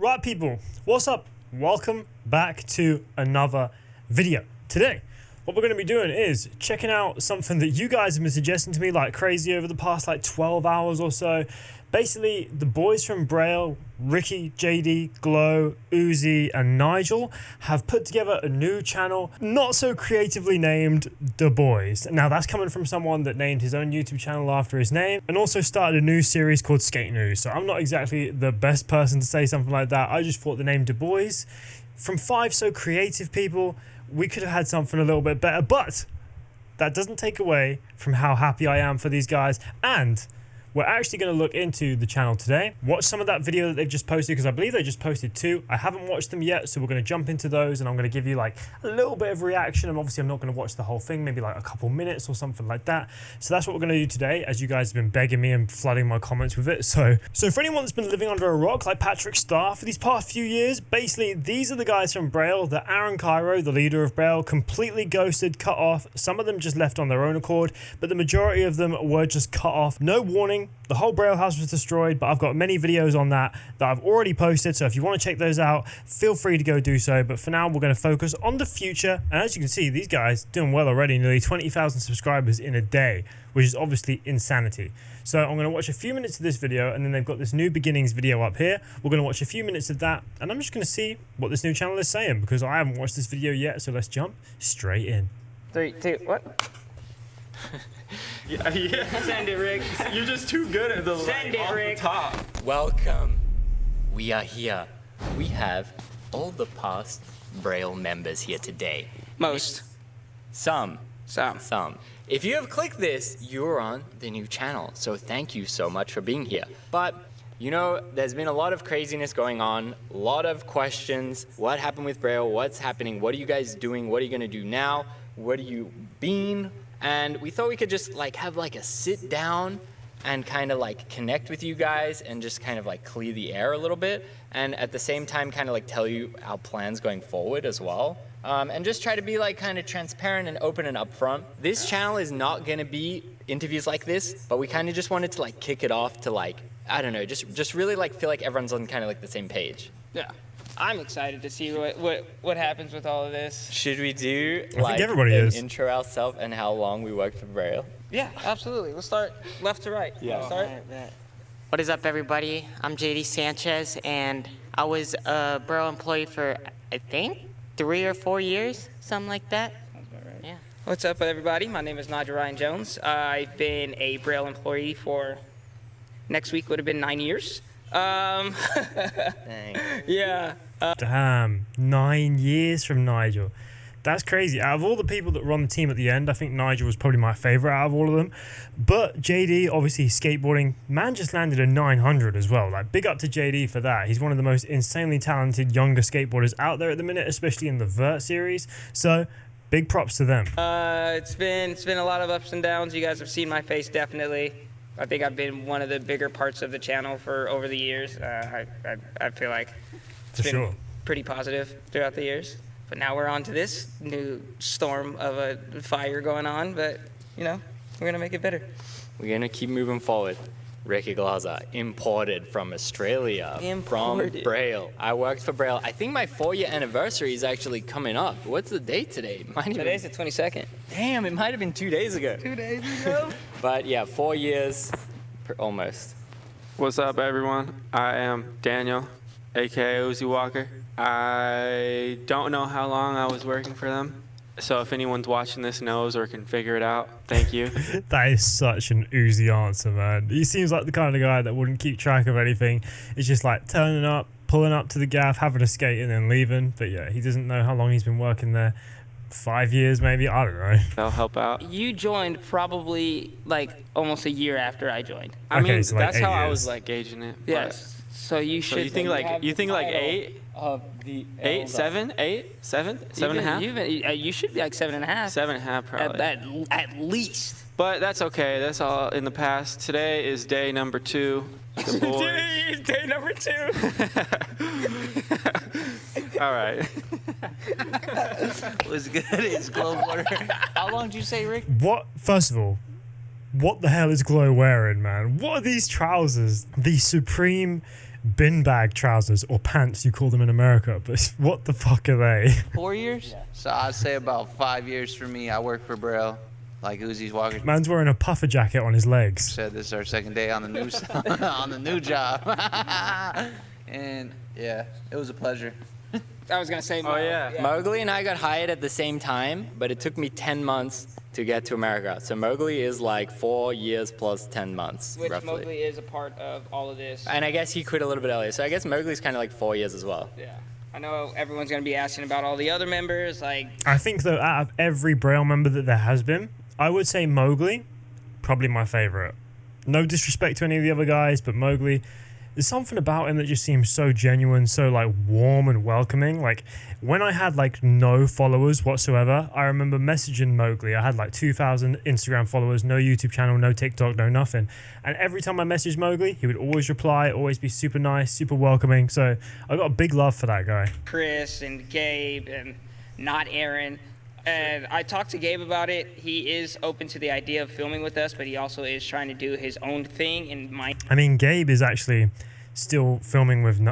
Right people, what's up? Welcome back to another video. Today, what we're going to be doing is checking out something that you guys have been suggesting to me like crazy over the past like 12 hours or so. Basically, the boys from Braille, Ricky, JD, Glow, Uzi, and Nigel have put together a new channel, not so creatively named daboyz. Now, that's coming from someone that named his own YouTube channel after his name and also started a new series called Skate News. So I'm not exactly the best person to say something like that. I just thought the name daboyz, from 5 so creative people, we could have had something a little bit better, but that doesn't take away from how happy I am for these guys. And we're actually going to look into the channel today, watch some of that video that they've just posted, because I believe they just posted 2. I haven't watched them yet, so we're going to jump into those and I'm going to give you like a little bit of reaction. And obviously I'm not going to watch the whole thing, maybe like a couple minutes or something like that. So that's what we're going to do today, as you guys have been begging me and flooding my comments with it. So for anyone that's been living under a rock like Patrick Starr for these past few years, basically these are the guys from Braille that Aaron Kyro, the leader of Braille, completely ghosted, cut off. Some of them just left on their own accord, but the majority of them were just cut off. No warning. The whole Braille house was destroyed, but I've got many videos on that I've already posted, so if you want to check those out, feel free to go do so. But for now, we're going to focus on the future, and as you can see, these guys doing well already, nearly 20,000 subscribers in a day, which is obviously insanity. So I'm going to watch a few minutes of this video, and then they've got this new beginnings video up here. We're going to watch a few minutes of that, and I'm just going to see what this new channel is saying, because I haven't watched this video yet, so let's jump straight in. 3, 2, what? Yeah. Send it, Rick. You're just too good at the Send it, off Rick. the top. Welcome. We are here. We have all the past Braille members here today. Most. Some. Some. If you have clicked this, you're on the new channel. So thank you so much for being here. But you know, there's been a lot of craziness going on, a lot of questions. What happened with Braille? What's happening? What are you guys doing? What are you going to do now? What are you being? And we thought we could just like have like a sit down and kind of like connect with you guys and just kind of like clear the air a little bit, and at the same time kind of like tell you our plans going forward as well, and just try to be like kind of transparent and open and upfront. This channel is not going to be interviews like this, but we kind of just wanted to like kick it off to like, I don't know, just really like feel like everyone's on kind of like the same page. Yeah. I'm excited to see what happens with all of this. Should we do I like think everybody an is. intro ourselves and how long we worked for Braille? Yeah, absolutely. We'll start left to right. Yeah. Start. What is up, everybody? I'm JD Sanchez, and I was a Braille employee for, I think, 3 or 4 years, something like that. Yeah. What's up, everybody? My name is Nigel Ryan Jones. I've been a Braille employee for, next week would have been 9 years. Dang. Yeah. Damn, 9 years from Nigel. That's crazy. Out of all the people that were on the team at the end, I think Nigel was probably my favorite out of all of them. But JD, obviously skateboarding, man just landed a 900 as well. Like, big up to JD for that. He's one of the most insanely talented younger skateboarders out there at the minute, especially in the Vert series. So big props to them. It's been a lot of ups and downs. You guys have seen my face, definitely. I think I've been one of the bigger parts of the channel for over the years. I feel like it's been pretty positive throughout the years. But now we're on to this new storm of a fire going on. But, you know, we're going to make it better. We're going to keep moving forward. Ricky Glaza, imported from Australia, from Braille. I worked for Braille. I think my 4-year anniversary is actually coming up. What's the date today? Today's the 22nd. Damn, it might have been 2 days ago. 2 days ago? But yeah, 4 years, almost. What's up, everyone? I am Daniel, aka Uzi Walker. I don't know how long I was working for them, so if anyone's watching this knows or can figure it out, thank you. That is such an Uzi answer, man. He seems like the kind of guy that wouldn't keep track of anything. It's just like turning up, pulling up to the gaff, having a skate, and then leaving. But yeah, he doesn't know how long he's been working there. 5 years, maybe? I don't know. That'll help out. You joined probably like almost a year after I joined. I mean, so like that's 8 how I years. was like gauging it. Yes. So you should. So you think like 8? Of the 8, 7, 8, 7, 7.5? You should be like 7.5. 7.5 probably. At least. But that's okay. That's all in the past. Today is day number 2. The boys. Day number 2. All right. Was good. It's glow water. How long did you say, Rick? What? First of all, what the hell is Glow wearing, man? What are these trousers? The Supreme bin bag trousers or pants, you call them in America, but what the fuck are they? 4 years? Yeah. So I'd say about 5 years for me. I work for Braille, like Uzi's walking. Man's wearing a puffer jacket on his legs. Said this is our second day on the new on the new job, and yeah, it was a pleasure. I was gonna say. Oh yeah. Mowgli and I got hired at the same time, but it took me 10 months to get to America. So Mowgli is like 4 years plus 10 months, Which roughly. Mowgli is a part of all of this. And I guess he quit a little bit earlier. So I guess Mowgli's kind of like 4 years as well. Yeah. I know everyone's gonna be asking about all the other members. Like, I think though, out of every Braille member that there has been, I would say Mowgli, probably my favorite. No disrespect to any of the other guys, but Mowgli, there's something about him that just seems so genuine, so like warm and welcoming. Like when I had like no followers whatsoever, I remember messaging Mowgli. I had like 2,000 Instagram followers, no YouTube channel, no TikTok, no nothing. And every time I messaged Mowgli, he would always reply, always be super nice, super welcoming. So I got a big love for that guy. Chris and Gabe and not Aaron. And I talked to Gabe about it. He is open to the idea of filming with us, but he also is trying to do his own thing in mind. I mean, Gabe is actually still filming with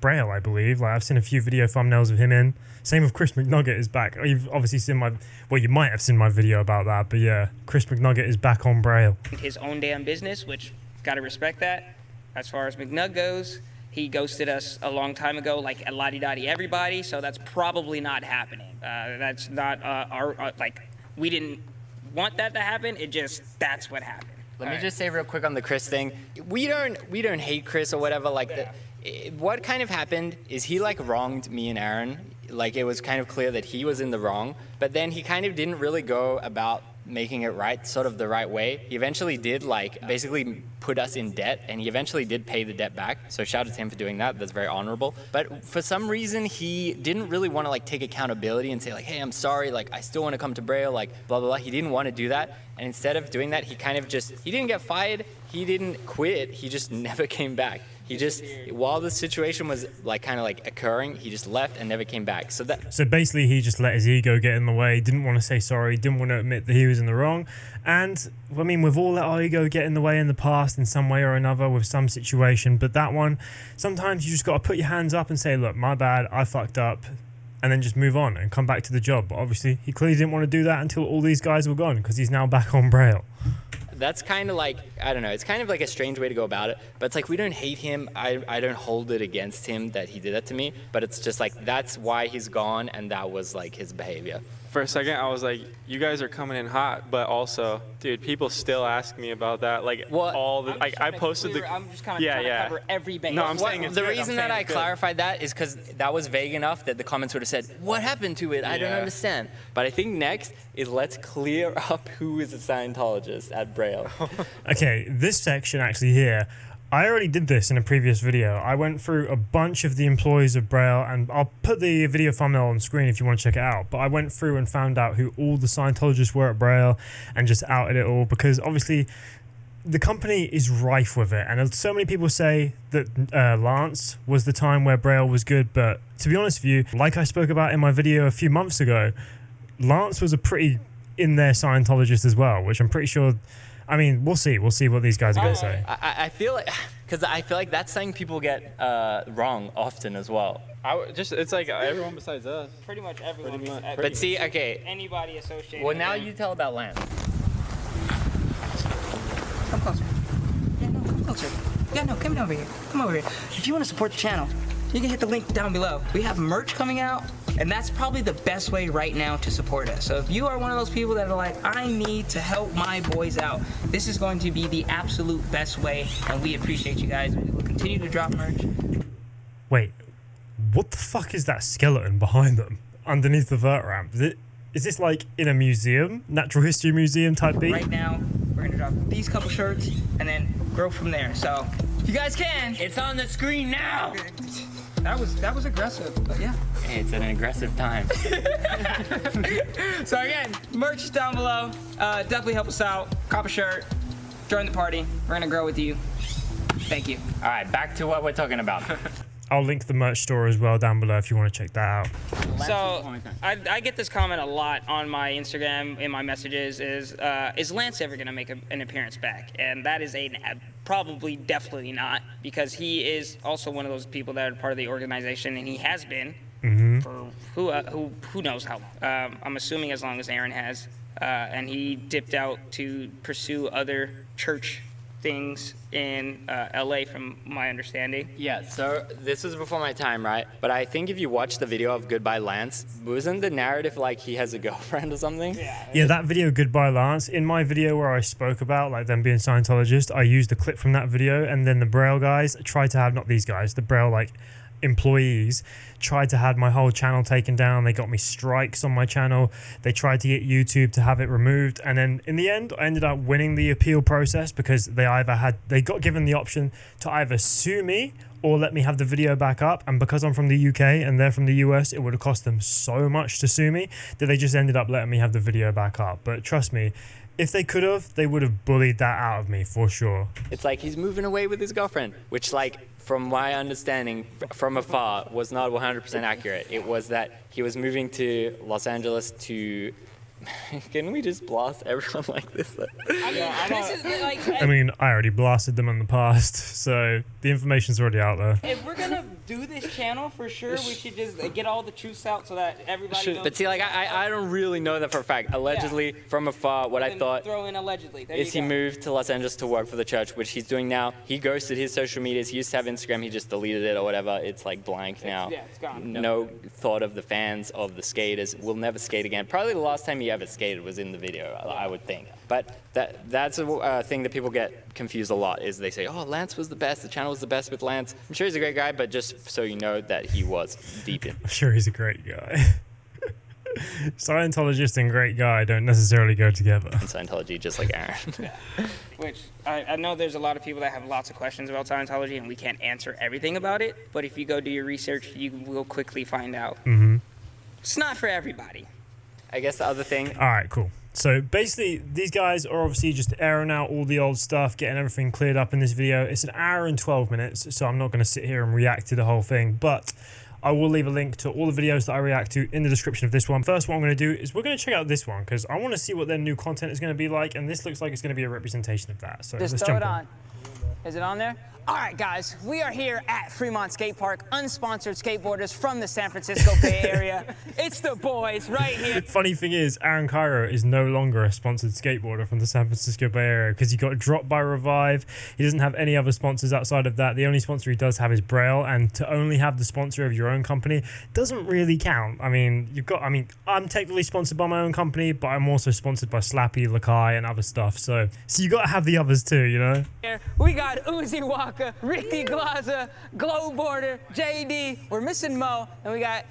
Braille, I believe. Like I've seen a few video thumbnails of him in. Same with Chris McNugget is back. You've obviously seen you might have seen my video about that, but yeah, Chris McNugget is back on Braille. His own damn business, which gotta respect that. As far as McNug goes, he ghosted us a long time ago, like a la-di-da-di everybody, so that's probably not happening. That's not we didn't want that to happen, that's what happened. Let me just say real quick on the Chris thing. We don't hate Chris or whatever. Like, what kind of happened is he like wronged me and Aaron. Like it was kind of clear that he was in the wrong, but then he kind of didn't really go about making it right, sort of the right way. He eventually did like basically put us in debt, and he eventually did pay the debt back. So shout out to him for doing that. That's very honorable. But for some reason, he didn't really want to like take accountability and say like, hey, I'm sorry. Like I still want to come to Braille. Like blah blah blah. He didn't want to do that. And instead of doing that, he kind of he didn't get fired. He didn't quit. He just never came back. He just, while the situation was like kind of like occurring, he just left and never came back. So basically he just let his ego get in the way, didn't want to say sorry, didn't want to admit that he was in the wrong. And I mean, we've all let our ego get in the way in the past in some way or another with some situation, but that one, sometimes you just got to put your hands up and say, look, my bad, I fucked up, and then just move on and come back to the job. But obviously he clearly didn't want to do that until all these guys were gone, because he's now back on Braille. That's kind of like, I don't know, it's kind of like a strange way to go about it, but it's like we don't hate him. I don't hold it against him that he did that to me, but it's just like that's why he's gone, and that was like his behavior. For a second, I was like, you guys are coming in hot, but also, dude, people still ask me about that. Like, all the, like, I posted the. I'm just kind of trying to cover every base. No, I'm saying it's the good. reason that I clarified that is because that was vague enough that the comments would have said, what happened to it? I don't understand. But I think next is let's clear up who is a Scientologist at Braille. Okay, this section actually here, I already did this in a previous video. I went through a bunch of the employees of Braille, and I'll put the video thumbnail on screen if you want to check it out. But I went through and found out who all the Scientologists were at Braille and just outed it all, because obviously the company is rife with it. And so many people say that Lance was the time where Braille was good. But to be honest with you, like I spoke about in my video a few months ago, Lance was a pretty in-there Scientologist as well, which I'm pretty sure... I mean, we'll see. We'll see what these guys are going to say. I feel like, because I feel like that's something people get wrong often as well. It's like everyone besides us. Pretty much everyone. But see, okay. Anybody associated. Well, now you tell about Lance. Come closer. Yeah, no, come closer. Yeah, no, come over here. Come over here. If you want to support the channel, you can hit the link down below. We have merch coming out, and that's probably the best way right now to support us. So if you are one of those people that are like, I need to help my boys out, this is going to be the absolute best way, and we appreciate you guys. We will continue to drop merch. Wait, what the fuck is that skeleton behind them underneath the vert ramp? Is this like in a museum, natural history museum type beat? Right now, we're gonna drop these couple shirts and then grow from there. So if you guys can, It's on the screen now! that was aggressive, but yeah. It's an aggressive time. So again, merch is down below. Definitely help us out. Cop a shirt. Join the party. We're gonna grow with you. Thank you. All right, back to what we're talking about. I'll link the merch store as well down below if you want to check that out. So I get this comment a lot on my Instagram in my messages is Lance ever gonna make an appearance back? And that is a probably definitely not, because he is also one of those people that are part of the organization, and he has been for who knows how long. I'm assuming as long as Aaron has, and he dipped out to pursue other church things in LA, from my understanding. Yeah, so this was before my time, right? But I think if you watch the video of Goodbye Lance, wasn't the narrative like he has a girlfriend or something? Yeah, that video, Goodbye Lance, in my video where I spoke about like them being Scientologists, I used a clip from that video, and then the Braille guys tried to have, not these guys, the Braille like employees tried to have my whole channel taken down. They got me strikes on my channel. They tried to get YouTube to have it removed, and then in the end I ended up winning the appeal process because they got given the option to either sue me or let me have the video back up, and because I'm from the UK and they're from the US, it would have cost them so much to sue me that they just ended up letting me have the video back up. But trust me, if they could have, they would have bullied that out of me for sure. It's like he's moving away with his girlfriend, which, like, from my understanding from afar, was not 100% accurate. It was that he was moving to Los Angeles to... Can we just blast everyone like this? I mean, I already blasted them in the past, so the information's already out there. If we're gonna do this channel for sure, we should just get all the truths out so that everybody knows. But see, like, I don't really know that for a fact. Allegedly, from afar, what I thought throw in allegedly. is he moved to Los Angeles to work for the church, which he's doing now. He ghosted his social medias. He used to have Instagram. He just deleted it or whatever. It's like blank now. Yeah, it's gone. No thought of the fans, of the skaters. Will never skate again. Probably the last time he ever skated was in the video, I would think. But that's a thing that people get confused a lot, is they say, oh, Lance was the best. The channel was the best with Lance. I'm sure he's a great guy, but just so you know that he was deep in. I'm sure he's a great guy. Scientologist and great guy don't necessarily go together. And Scientology, just like Aaron. Which I know there's a lot of people that have lots of questions about Scientology, and we can't answer everything about it. But if you go do your research, you will quickly find out. It's not for everybody. I guess the other thing. All right, cool. So basically, these guys are obviously just airing out all the old stuff, getting everything cleared up in this video. It's an hour and 12 minutes, so I'm not going to sit here and react to the whole thing, but I will leave a link to all the videos that I react to in the description of this one. First, what I'm going to do is we're going to check out this one, because I want to see what their new content is going to be like, and this looks like it's going to be a representation of that. So just let's throw jump it in. on. Is it on there? All right, guys, we are here at Fremont Skate Park, unsponsored skateboarders from the San Francisco Bay Area. It's the boys right here. The funny thing is, Aaron Kyro is no longer a sponsored skateboarder from the San Francisco Bay Area because he got dropped by Revive. He doesn't have any other sponsors outside of that. The only sponsor he does have is Braille, and to only have the sponsor of your own company doesn't really count. I mean, I'm technically sponsored by my own company, but I'm also sponsored by Slappy, Lakai, and other stuff. So you got to have the others too, you know? We got Uzi Walker, Ricky Glaza, Glow Border, JD. We're missing Mo, and we got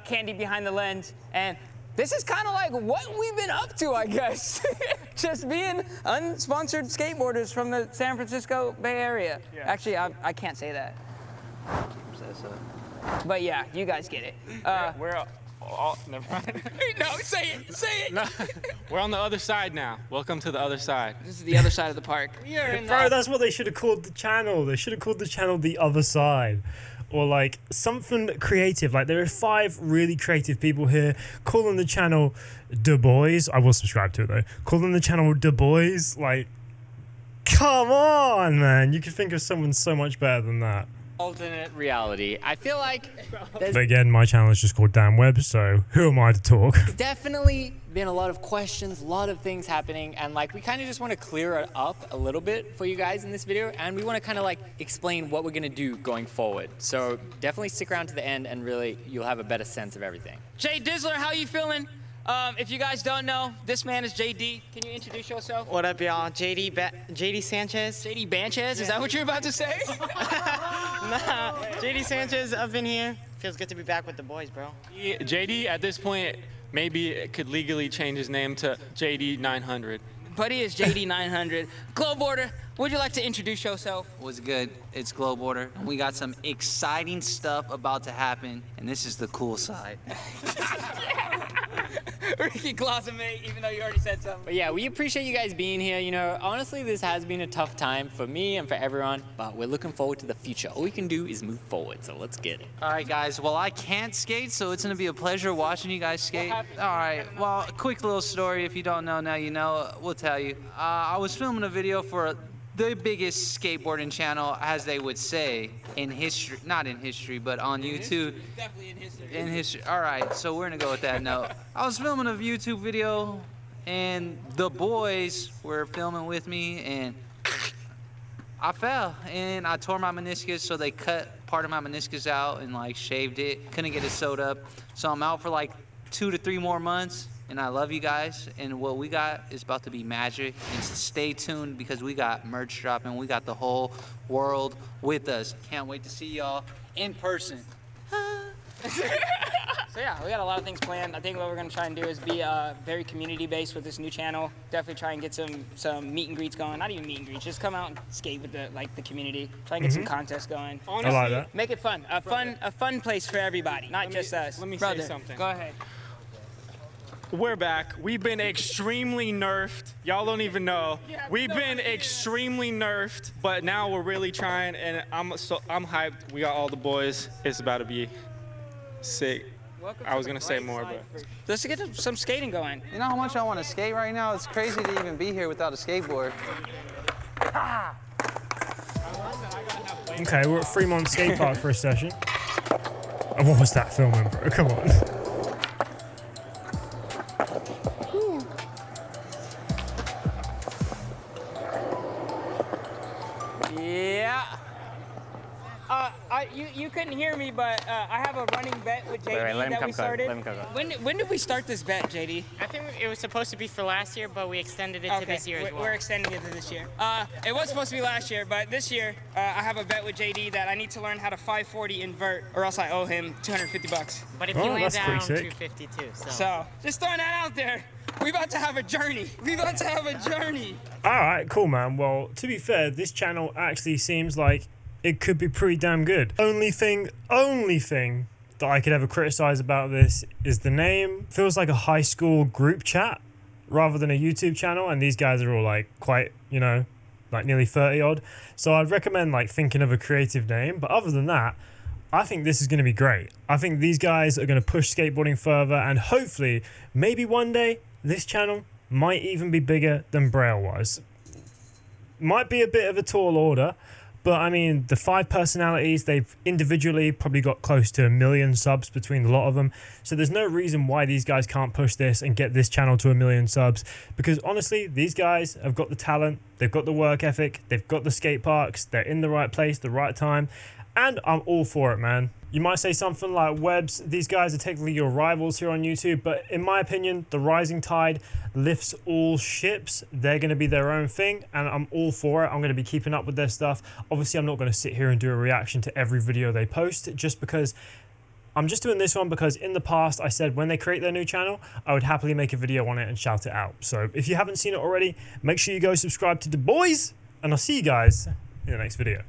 Candy behind the lens. And this is kind of like what we've been up to, I guess. Just being unsponsored skateboarders from the San Francisco Bay Area. Yeah. Actually, I can't say that. But yeah, you guys get it. We're never mind. No, say it. No, we're on the other side now. Welcome to the other side. This is the other side of the park. Bro, that's what they should have called the channel. They should have called the channel The Other Side. Or like something creative. Like there are 5 really creative people here. Calling the channel daboyz. I will subscribe to it though. Calling the channel daboyz. Like, come on, man. You could think of someone so much better than that. Alternate reality. I feel like But again, my channel is just called Dan Webz, so who am I to talk? definitely been a lot of questions, a lot of things happening, and like we kind of just want to clear it up a little bit for you guys in this video, and we want to kind of like explain what we're gonna do going forward. So definitely stick around to the end, and really you'll have a better sense of everything. Jay Dizzler, how you feeling? If you guys don't know, this man is JD. Can you introduce yourself? What up, y'all? JD Sanchez. JD Banchez, is that what you're about to say? Nah, JD Sanchez up in here. Feels good to be back with the boys, bro. JD, at this point, maybe it could legally change his name to JD 900. Buddy is JD 900. Glow Border, would you like to introduce yourself? What's good? It's Glow Border. We got some exciting stuff about to happen, and this is the cool side. Ricky Glaza, mate, even though you already said something. But yeah, we appreciate you guys being here. You know, honestly, this has been a tough time for me and for everyone, but we're looking forward to the future. All we can do is move forward, so let's get it. All right, guys. Well, I can't skate, so it's going to be a pleasure watching you guys skate. All right. Well, a quick little story. If you don't know, now you know. We'll tell you. I was filming a video for the biggest skateboarding channel, as they would say, in history. Not in history, but on YouTube. Definitely in history. In history. All right, so we're gonna go with that note. I was filming a YouTube video, and the boys were filming with me, and I fell, and I tore my meniscus, so they cut part of my meniscus out and like shaved it. Couldn't get it sewed up, so I'm out for like 2 to 3 more months. And I love you guys, and what we got is about to be magic. And stay tuned because we got merch dropping. We got the whole world with us. Can't wait to see y'all in person. So yeah, we got a lot of things planned. I think what we're gonna try and do is be very community-based with this new channel. Definitely try and get some meet and greets going. Not even meet and greets, just come out and skate with the community. Try and get some contests going. I like that. Make it fun. A fun place for everybody, not just us. Let me Brother, say something. Go ahead. We're back. We've been extremely nerfed. Y'all don't even know. We've been extremely nerfed, but now we're really trying, and I'm hyped. We got all the boys. It's about to be sick. I was gonna say more, but Let's get some skating going. You know how much I want to skate right now? It's crazy to even be here without a skateboard. Okay, we're at Fremont Skate Park for a session. Oh, what was that filming, bro? Come on. Yeah. You couldn't hear me, but I have a running bet with JD that we started. When did we start this bet, JD? I think it was supposed to be for last year, but we extended it to this year as well. We're extending it to this year. It was supposed to be last year, but this year I have a bet with JD that I need to learn how to 540 invert, or else I owe him $250. But if you lay that's down, pretty sick. 252. So just throwing that out there. We about to have a journey. All right, cool, man. Well, to be fair, this channel actually seems like it could be pretty damn good. Only thing that I could ever criticize about this is the name. Feels like a high school group chat rather than a YouTube channel, and these guys are all like quite, you know, like nearly 30 odd. So I'd recommend like thinking of a creative name. But other than that, I think this is going to be great. I think these guys are going to push skateboarding further, and hopefully, maybe one day, this channel might even be bigger than Braille was. Might be a bit of a tall order, but I mean, the 5 personalities, they've individually probably got close to 1 million subs between a lot of them. So there's no reason why these guys can't push this and get this channel to 1 million subs. Because honestly, these guys have got the talent, they've got the work ethic, they've got the skate parks, they're in the right place, the right time. And I'm all for it, man. You might say something like Webz. These guys are technically your rivals here on YouTube, but in my opinion, the rising tide lifts all ships. They're going to be their own thing, and I'm all for it. I'm going to be keeping up with their stuff. Obviously, I'm not going to sit here and do a reaction to every video they post, just because I'm just doing this one because in the past, I said when they create their new channel, I would happily make a video on it and shout it out. So if you haven't seen it already, make sure you go subscribe to daboyz, and I'll see you guys in the next video.